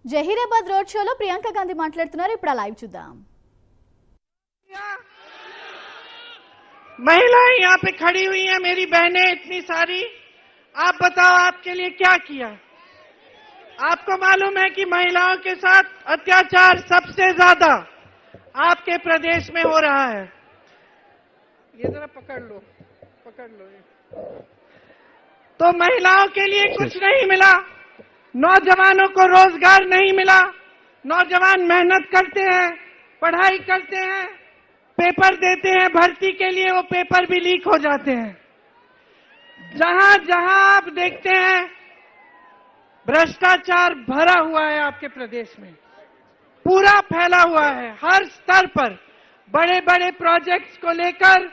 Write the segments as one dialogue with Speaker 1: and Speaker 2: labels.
Speaker 1: Zaheerabad road షోలో ప్రియాంక గాంధీ మాట్లాడుతున్నారు. ఇప్పుడు లైవ్ చూద్దాం.
Speaker 2: महिलाएं यहाँ पे खड़ी हुई हैं, मेरी बहनें इतनी सारी. आप बताओ आपके लिए क्या किया? आपको मालूम है कि महिलाओं के साथ अत्याचार सबसे ज्यादा आपके प्रदेश में हो रहा है. ये जरा पकड़ लो. तो महिलाओं के लिए कुछ नहीं मिला, नौजवानों को रोजगार नहीं मिला. नौजवान मेहनत करते हैं, पढ़ाई करते हैं, पेपर देते हैं भर्ती के लिए, वो पेपर भी लीक हो जाते हैं. जहां जहां आप देखते हैं भ्रष्टाचार भरा हुआ है आपके प्रदेश में, पूरा फैला हुआ है. हर स्तर पर बड़े बड़े प्रोजेक्ट्स को लेकर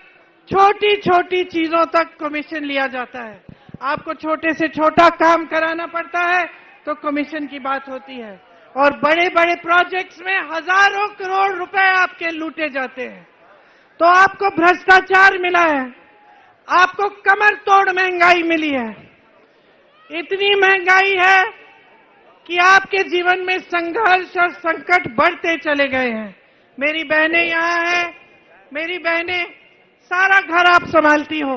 Speaker 2: छोटी छोटी चीजों तक कमीशन लिया जाता है. आपको छोटे से छोटा काम कराना पड़ता है तो कमीशन की बात होती है, और बड़े बड़े प्रोजेक्ट्स में हजारों करोड़ रुपए आपके लूटे जाते हैं. तो आपको भ्रष्टाचार मिला है, आपको कमर तोड़ महंगाई मिली है. इतनी महंगाई है कि आपके जीवन में संघर्ष और संकट बढ़ते चले गए हैं. मेरी बहनें यहाँ हैं, मेरी बहनें सारा घर आप संभालती हो,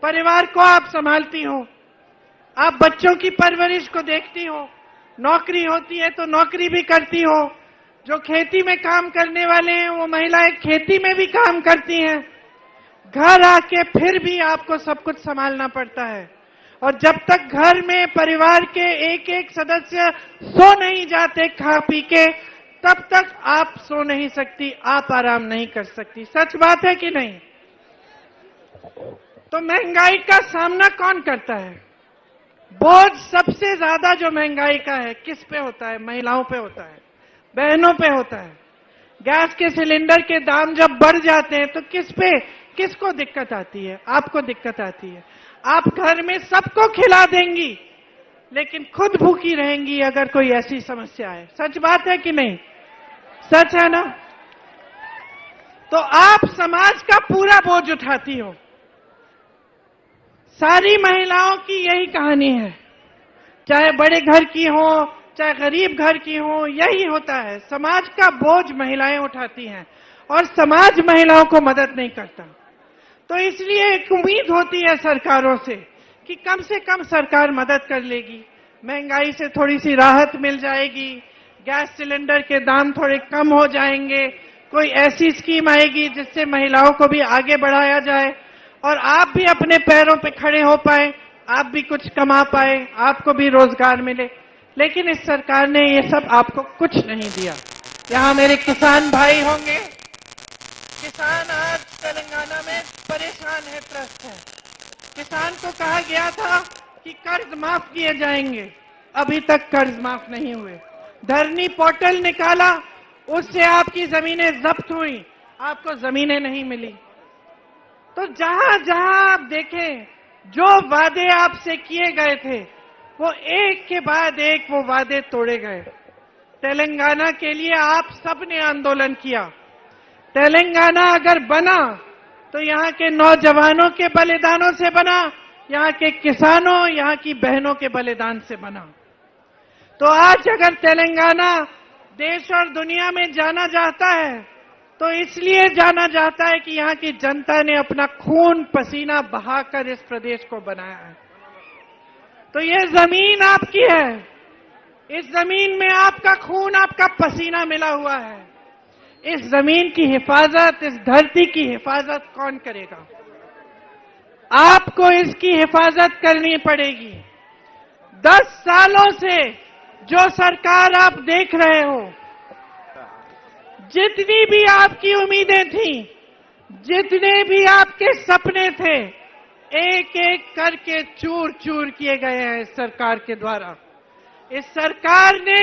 Speaker 2: परिवार को आप संभालती हो, आप बच्चों की परवरिश को देखती हो, नौकरी होती है तो नौकरी भी करती हो. जो खेती में काम करने वाले हैं वो महिलाएं खेती में भी काम करती हैं. घर आके फिर भी आपको सब कुछ संभालना पड़ता है, और जब तक घर में परिवार के एक एक सदस्य सो नहीं जाते खा पी के, तब तक आप सो नहीं सकती, आप आराम नहीं कर सकती. सच बात है कि नहीं? तो महंगाई का सामना कौन करता है? बोझ सबसे ज्यादा जो महंगाई का है किस पे होता है? महिलाओं पे होता है, बहनों पे होता है. गैस के सिलेंडर के दाम जब बढ़ जाते हैं तो किसको दिक्कत आती है? आपको दिक्कत आती है. आप घर में सबको खिला देंगी लेकिन खुद भूखी रहेंगी अगर कोई ऐसी समस्या है. सच बात है कि नहीं? सच है ना? तो आप समाज का पूरा बोझ उठाती हो. सारी महिलाओं की यही कहानी है, चाहे बड़े घर की हो चाहे गरीब घर की हो, यही होता है. समाज का बोझ महिलाएं उठाती हैं और समाज महिलाओं को मदद नहीं करता. तो इसलिए एक उम्मीद होती है सरकारों से कि कम से कम सरकार मदद कर लेगी, महंगाई से थोड़ी सी राहत मिल जाएगी, गैस सिलेंडर के दाम थोड़े कम हो जाएंगे, कोई ऐसी स्कीम आएगी जिससे महिलाओं को भी आगे बढ़ाया जाए और आप भी अपने पैरों पे खड़े हो पाए, आप भी कुछ कमा पाए, आपको भी रोजगार मिले. लेकिन इस सरकार ने ये सब आपको कुछ नहीं दिया. यहां मेरे किसान भाई होंगे. किसान आज तेलंगाना में परेशान है, त्रस्त है. किसान को कहा गया था कि कर्ज माफ किए जाएंगे, अभी तक कर्ज माफ नहीं हुए. धरनी पोर्टल निकाला, उससे आपकी जमीनें जब्त हुई, आपको जमीनें नहीं मिली. तो जहां जहां आप देखें जो वादे आपसे किए गए थे वो एक के बाद एक वो वादे तोड़े गए. तेलंगाना के लिए आप सबने आंदोलन किया. तेलंगाना अगर बना तो यहाँ के नौजवानों के बलिदानों से बना, यहाँ के किसानों, यहाँ की बहनों के बलिदान से बना. तो आज अगर तेलंगाना देश और दुनिया में जाना जाता है तो इसलिए जाना जाता है कि यहाँ की जनता ने अपना खून पसीना बहाकर इस प्रदेश को बनाया है. तो ये जमीन आपकी है, इस जमीन में आपका खून, आपका पसीना मिला हुआ है. इस जमीन की हिफाजत, इस धरती की हिफाजत कौन करेगा? आपको इसकी हिफाजत करनी पड़ेगी. 10 सालों से जो सरकार आप देख रहे हो, जितनी भी आपकी उम्मीदें थी, जितने भी आपके सपने थे, एक एक करके चूर चूर किए गए हैं इस सरकार के द्वारा. इस सरकार ने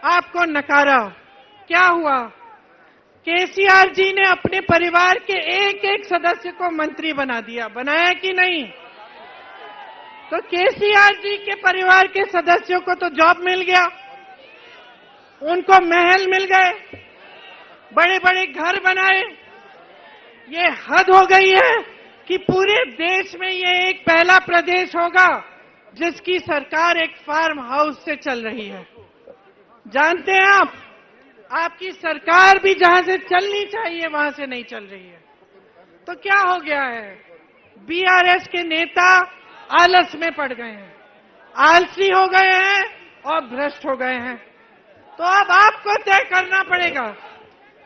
Speaker 2: आपको नकारा. क्या हुआ? केसीआर जी ने अपने परिवार के एक एक सदस्य को मंत्री बना दिया. बनाया कि नहीं? तो केसीआर जी के परिवार के सदस्यों को तो जॉब मिल गया, उनको महल मिल गए, बड़े बड़े घर बनाए. ये हद हो गई है कि पूरे देश में ये एक पहला प्रदेश होगा जिसकी सरकार एक फार्म हाउस से चल रही है. जानते हैं आप, आपकी सरकार भी जहां से चलनी चाहिए वहां से नहीं चल रही है। तो क्या हो गया है? बीआरएस के नेता आलस में पड़ गए हैं, आलसी हो गए हैं और भ्रष्ट हो गए हैं। तो अब आपको तय करना पड़ेगा,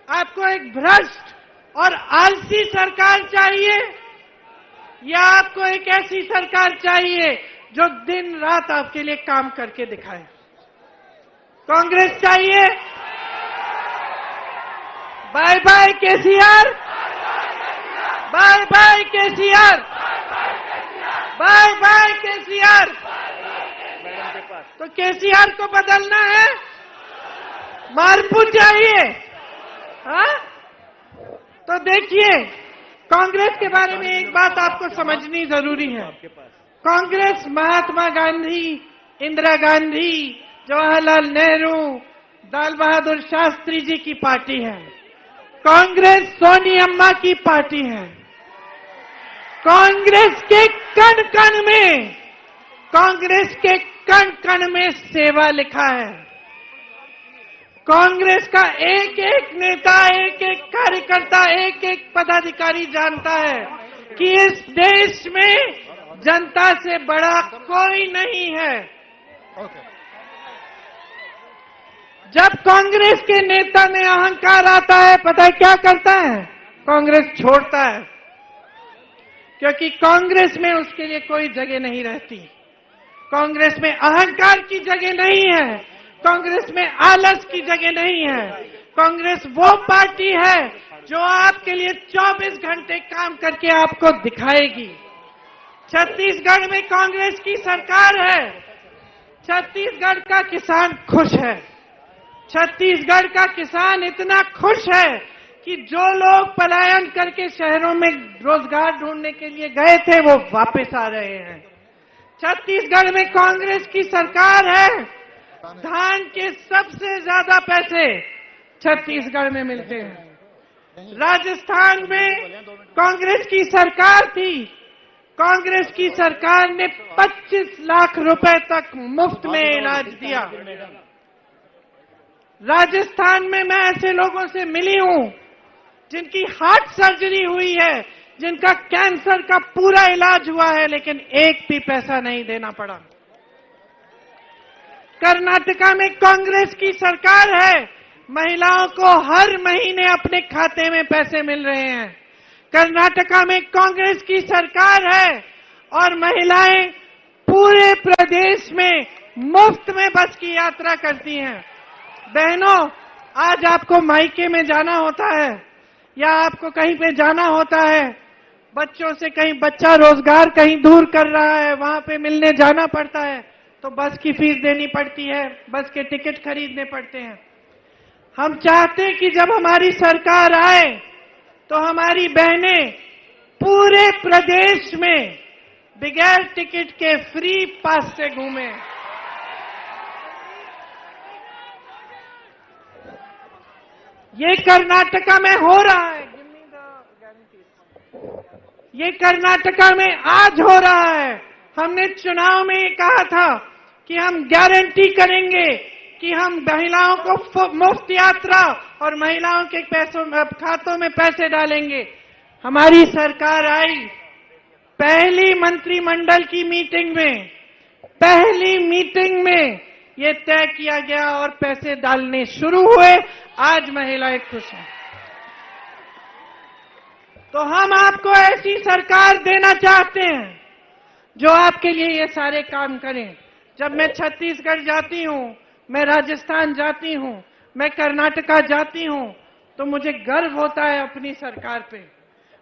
Speaker 2: आपको एक भ्रष्ट और आलसी सरकार चाहिए या आपको एक ऐसी सरकार चाहिए जो दिन रात आपके लिए काम करके दिखाए? कांग्रेस चाहिए? Bye bye KCR, bye bye KCR, bye bye KCR. तो केसीआर को बदलना है, मारपू चाहिए? हाँ? तो देखिए, कांग्रेस के बारे में एक बात आपको समझनी जरूरी है। कांग्रेस महात्मा गांधी, इंदिरा गांधी, जवाहरलाल नेहरू, लाल बहादुर शास्त्री जी की पार्टी है। कांग्रेस सोनी अम्मा की पार्टी है। कांग्रेस के कण कण में, कांग्रेस के कण कण में सेवा लिखा है। कांग्रेस का एक एक नेता, एक एक कार्यकर्ता, एक एक पदाधिकारी जानता है कि इस देश में जनता से बड़ा कोई नहीं है। जब कांग्रेस के नेता में अहंकार आता है, पता है क्या करता है? कांग्रेस छोड़ता है, क्योंकि कांग्रेस में उसके लिए कोई जगह नहीं रहती। कांग्रेस में अहंकार की जगह नहीं है, कांग्रेस में आलस की जगह नहीं है। कांग्रेस वो पार्टी है जो आपके लिए 24 घंटे काम करके आपको दिखाएगी। छत्तीसगढ़ में कांग्रेस की सरकार है, छत्तीसगढ़ का किसान खुश है। छत्तीसगढ़ का किसान इतना खुश है कि जो लोग पलायन करके शहरों में रोजगार ढूंढने के लिए गए थे वो वापस आ रहे हैं। छत्तीसगढ़ में कांग्रेस की सरकार है, धान के सबसे ज्यादा पैसे छत्तीसगढ़ में मिलते हैं। राजस्थान में कांग्रेस की सरकार थी, कांग्रेस की सरकार ने 25 लाख रुपए तक मुफ्त में इलाज दिया। राजस्थान में मैं ऐसे लोगों से मिली हूं जिनकी हार्ट सर्जरी हुई है, जिनका कैंसर का पूरा इलाज हुआ है, लेकिन एक भी पैसा नहीं देना पड़ा। कर्नाटका में कांग्रेस की सरकार है, महिलाओं को हर महीने अपने खाते में पैसे मिल रहे हैं। कर्नाटका में कांग्रेस की सरकार है और महिलाएं पूरे प्रदेश में मुफ्त में बस की यात्रा करती हैं। बहनों, आज आपको मायके में जाना होता है या आपको कहीं पे जाना होता है, बच्चों से कहीं बच्चा रोजगार कहीं दूर कर रहा है, वहां पे मिलने जाना पड़ता है, तो बस की फीस देनी पड़ती है, बस के टिकट खरीदने पड़ते हैं। हम चाहते हैं कि जब हमारी सरकार आए तो हमारी बहनें पूरे प्रदेश में बगैर टिकट के फ्री पास से घूमें। ये कर्नाटका में हो रहा है, ये कर्नाटका में आज हो रहा है। हमने चुनाव में ये कहा था कि हम गारंटी करेंगे कि हम महिलाओं को मुफ्त यात्रा और महिलाओं के खातों में पैसे डालेंगे। हमारी सरकार आई, पहली मंत्रिमंडल की मीटिंग में, पहली मीटिंग में ये तय किया गया और पैसे डालने शुरू हुए। आज महिलाएं खुश हैं। तो हम आपको ऐसी सरकार देना चाहते हैं जो आपके लिए ये सारे काम करें। जब मैं छत्तीसगढ़ जाती हूं, मैं राजस्थान जाती हूं, मैं कर्नाटका जाती हूं, तो मुझे गर्व होता है अपनी सरकार पे।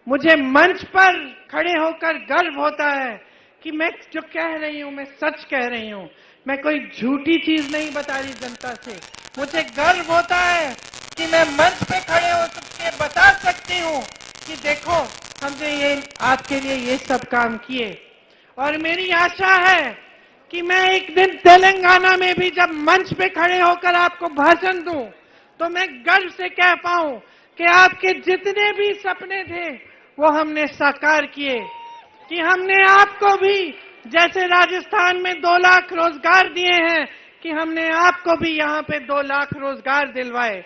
Speaker 2: मुझे मंच पर खड़े होकर गर्व होता है कि मैं जो कह रही हूं मैं सच कह रही हूं, मैं कोई झूठी चीज नहीं बता रही जनता से। मुझे गर्व होता है कि मैं मंच पे खड़े होकर बता सकती हूं कि देखो हमने ये आपके लिए ये सब काम किए। और मेरी आशा है कि मैं एक दिन तेलंगाना में भी जब मंच पे खड़े होकर आपको भाषण दूं तो मैं गर्व से कह पाऊं कि आपके जितने भी सपने थे वो हमने साकार किए, कि हमने आपको भी जैसे राजस्थान में 2 लाख रोजगार दिए हैं, कि हमने आपको भी यहाँ पे 2 लाख रोजगार दिलवाए।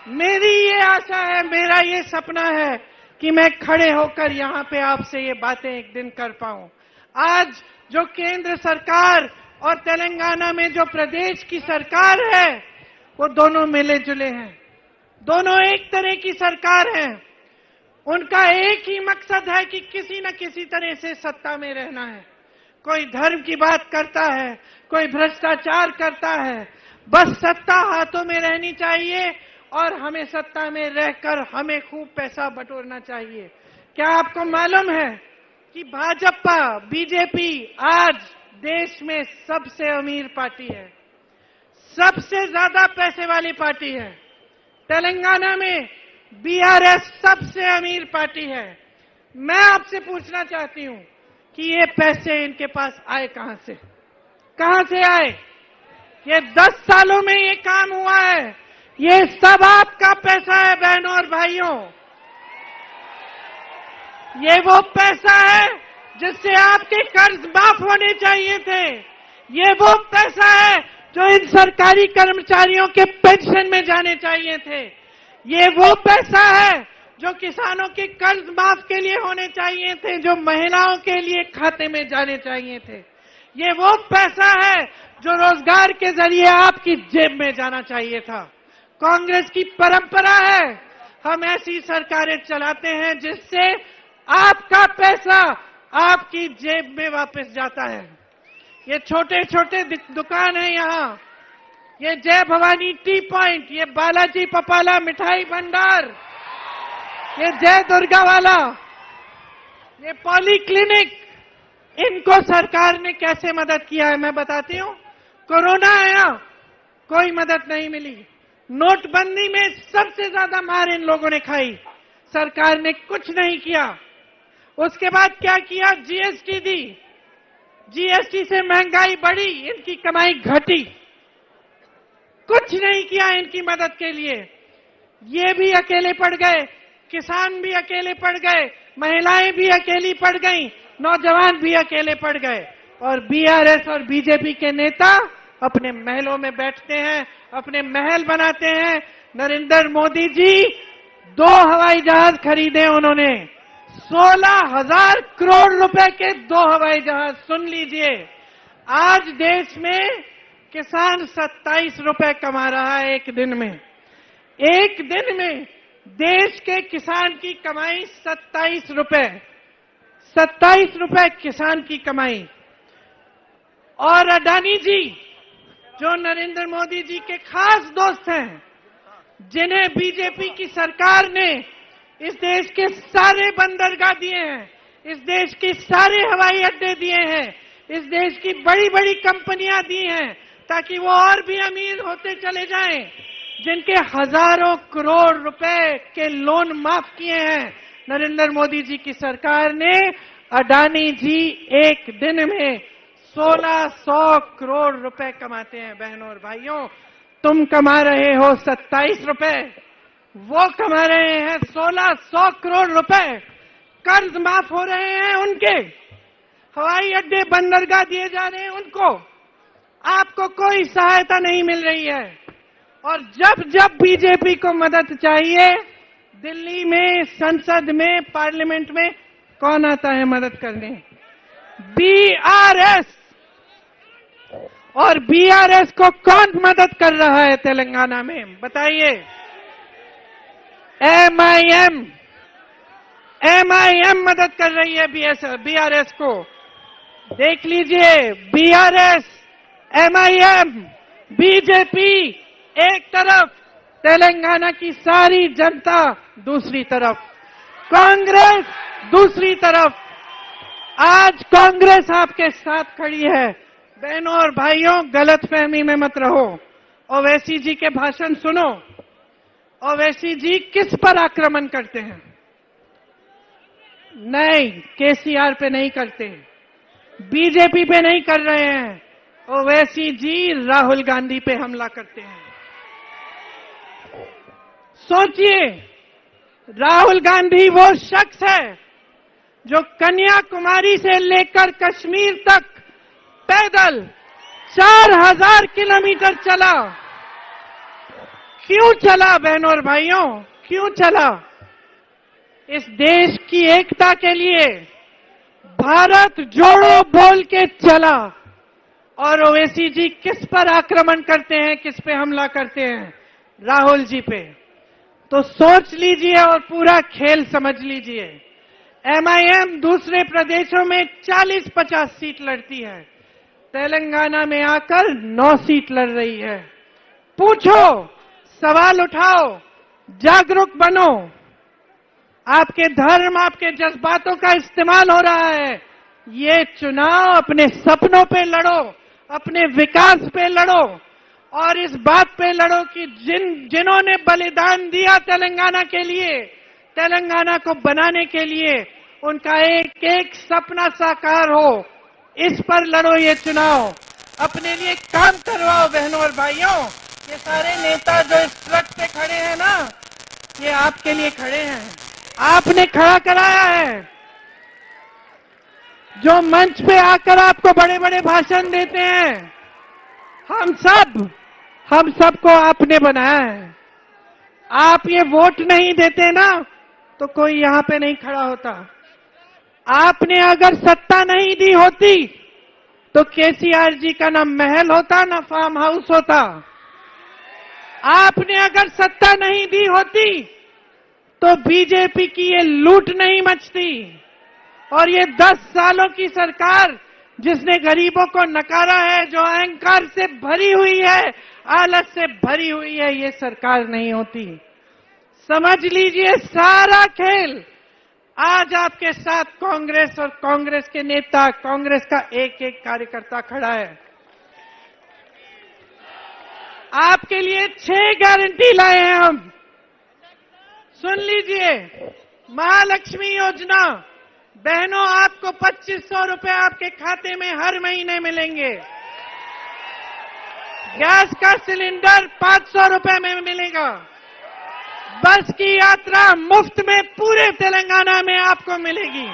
Speaker 2: मेरी ये आशा है, मेरा ये सपना है कि मैं खड़े होकर यहाँ पे आपसे ये बातें एक दिन कर पाऊं। आज जो केंद्र सरकार और तेलंगाना में जो प्रदेश की सरकार है, वो दोनों मिले जुले हैं, दोनों एक तरह की सरकार है। उनका एक ही मकसद है कि किसी न किसी तरह से सत्ता में रहना है। कोई धर्म की बात करता है, कोई भ्रष्टाचार करता है, बस सत्ता हाथों में रहनी चाहिए और हमें सत्ता में रहकर हमें खूब पैसा बटोरना चाहिए। क्या आपको मालूम है कि भाजपा, बीजेपी आज देश में सबसे अमीर पार्टी है, सबसे ज्यादा पैसे वाली पार्टी है। तेलंगाना में बीआरएस सबसे अमीर पार्टी है। मैं आपसे पूछना चाहती हूं कि ये पैसे इनके पास आए कहां से? कहां से आए? ये 10 सालों में ये काम हुआ है। ये सब आपका पैसा है बहनों और भाइयों। ये वो पैसा है जिससे आपके कर्ज माफ होने चाहिए थे। ये वो पैसा है जो इन सरकारी कर्मचारियों के पेंशन में जाने चाहिए थे। ये वो पैसा है जो किसानों के कर्ज माफ के लिए होने चाहिए थे, जो महिलाओं के लिए खाते में जाने चाहिए थे। ये वो पैसा है जो रोजगार के जरिए आपकी जेब में जाना चाहिए था। कांग्रेस की परंपरा है, हम ऐसी सरकारें चलाते हैं जिससे आपका पैसा आपकी जेब में वापस जाता है। ये छोटे छोटे दुकान है यहाँ, ये जय भवानी टी पॉइंट, ये बालाजी पपाला मिठाई भंडार, ये जय दुर्गा वाला, ये पॉली क्लिनिक, इनको सरकार ने कैसे मदद किया है मैं बताती हूँ। कोरोना आया, कोई मदद नहीं मिली। नोटबंदी में सबसे ज्यादा मार इन लोगों ने खाई, सरकार ने कुछ नहीं किया। उसके बाद क्या किया? जीएसटी दी, जीएसटी से महंगाई बढ़ी, इनकी कमाई घटी। कुछ नहीं किया इनकी मदद के लिए। ये भी अकेले पड़ गए, किसान भी अकेले पड़ गए, महिलाएं भी अकेली पड़ गईं, नौजवान भी अकेले पड़ गए। और बीआरएस और बीजेपी के नेता अपने महलों में बैठते हैं, अपने महल बनाते हैं। नरेंद्र मोदी जी 2 हवाई जहाज खरीदे उन्होंने, 16,000 करोड़ रुपए के 2 हवाई जहाज। सुन लीजिए, आज देश में किसान 27 रुपए कमा रहा है एक दिन में। एक दिन में देश के किसान की कमाई 27 रुपए, 27 रुपए किसान की कमाई। और अडानी जी जो नरेंद्र मोदी जी के खास दोस्त हैं, जिन्हें बीजेपी की सरकार ने इस देश के सारे बंदरगाह दिए हैं, इस देश के सारे हवाई अड्डे दिए हैं, इस देश की बड़ी बड़ी कंपनियां दी हैं ताकि वो और भी अमीर होते चले जाएं, जिनके हजारों करोड़ रुपए के लोन माफ किए हैं नरेंद्र मोदी जी की सरकार ने, अडानी जी एक दिन में 1600 करोड़ रुपए कमाते हैं। बहनों और भाइयों, तुम कमा रहे हो 27 रुपए, वो कमा रहे हैं 1600 करोड़ रुपए। कर्ज माफ हो रहे हैं उनके, हवाई अड्डे बंदरगाह दिए जा रहे हैं उनको, आपको कोई सहायता नहीं मिल रही है। और जब जब बीजेपी को मदद चाहिए, दिल्ली में, संसद में, पार्लियामेंट में कौन आता है मदद करने? बीआरएस। और बीआरएस को कौन मदद कर रहा है तेलंगाना में? बताइए। एमआईएम, एमआईएम मदद कर रही है बीआरएस को। देख लीजिए, बीआरएस, एमआईएम, बीजेपी एक तरफ, तेलंगाना की सारी जनता दूसरी तरफ, कांग्रेस दूसरी तरफ। आज कांग्रेस आपके साथ खड़ी है। बहनों और भाइयों, गलतफहमी में मत रहो। ओवैसी जी के भाषण सुनो। ओवैसी जी किस पर आक्रमण करते हैं? नहीं, केसीआर पे नहीं करते, बीजेपी पे नहीं कर रहे हैं। ओवैसी जी राहुल गांधी पे हमला करते हैं। सोचिए, राहुल गांधी वो शख्स है जो कन्याकुमारी से लेकर कश्मीर तक पैदल 4000 किलोमीटर चला। क्यों चला बहनों और भाइयों, क्यों चला? इस देश की एकता के लिए भारत जोड़ो बोल के चला। और ओवैसी जी किस पर आक्रमण करते हैं, किस पे हमला करते हैं? राहुल जी पे। तो सोच लीजिए और पूरा खेल समझ लीजिए। एमआईएम दूसरे प्रदेशों में 40-50 सीट लड़ती है, तेलंगाना में आकर 9 सीट लड़ रही है। पूछो, सवाल उठाओ, जागरूक बनो। आपके धर्म, आपके जज्बातों का इस्तेमाल हो रहा है। ये चुनाव अपने सपनों पे लड़ो, अपने विकास पे लड़ो और इस बात पे लड़ो कि जिन्होंने बलिदान दिया तेलंगाना के लिए, तेलंगाना को बनाने के लिए, उनका एक एक सपना साकार हो। इस पर लड़ो ये चुनाव, अपने लिए काम करवाओ बहनों और भाइयों। ये सारे नेता जो इस ट्रक पे खड़े हैं ना, ये आपके लिए खड़े हैं, आपने खड़ा कराया है। जो मंच पे आकर आपको बड़े बड़े भाषण देते हैं, हम सबको आपने बनाया है। आप ये वोट नहीं देते ना, तो कोई यहां पे नहीं खड़ा होता। आपने अगर सत्ता नहीं दी होती तो केसीआर जी का ना महल होता, ना फार्म हाउस होता। आपने अगर सत्ता नहीं दी होती तो बीजेपी की ये लूट नहीं मचती। और ये 10 सालों की सरकार जिसने गरीबों को नकारा है, जो अहंकार से भरी हुई है, आलस से भरी हुई है, ये सरकार नहीं होती। समझ लीजिए सारा खेल आज आपके साथ कांग्रेस और कांग्रेस के नेता, कांग्रेस का एक एक कार्यकर्ता खड़ा है। आपके लिए 6 गारंटी लाए हैं हम। सुन लीजिए, महालक्ष्मी योजना, बहनों आपको 2500 रुपए आपके खाते में हर महीने मिलेंगे। गैस का सिलेंडर 500 रुपए में मिलेगा। बस की यात्रा मुफ्त में पूरे तेलंगाना में आपको मिलेगी।